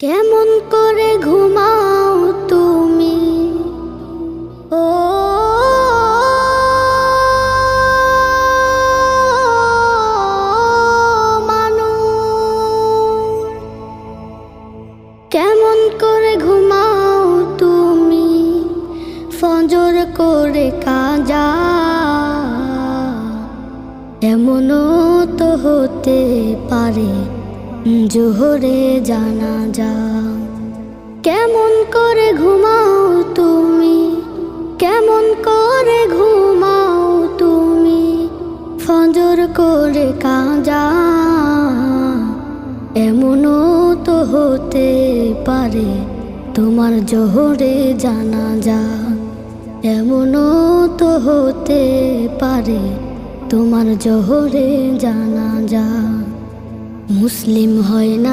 কেমন করে ঘুমাও তুমি ও মানুষ, কেমন করে ঘুমাও তুমি ফজর করে কাজা, এমনও তো হতে পারে জোহরে জানাজা। কেমন করে ঘুমাও তুমি, কেমন করে ঘুমাও তুমি ফজর করে কাজা, এমনও তো হতে পারে তোমার জোহরে জানাজা, এমনও তো হতে পারে তোমার জোহরে জানাজা। মুসলিম হয় না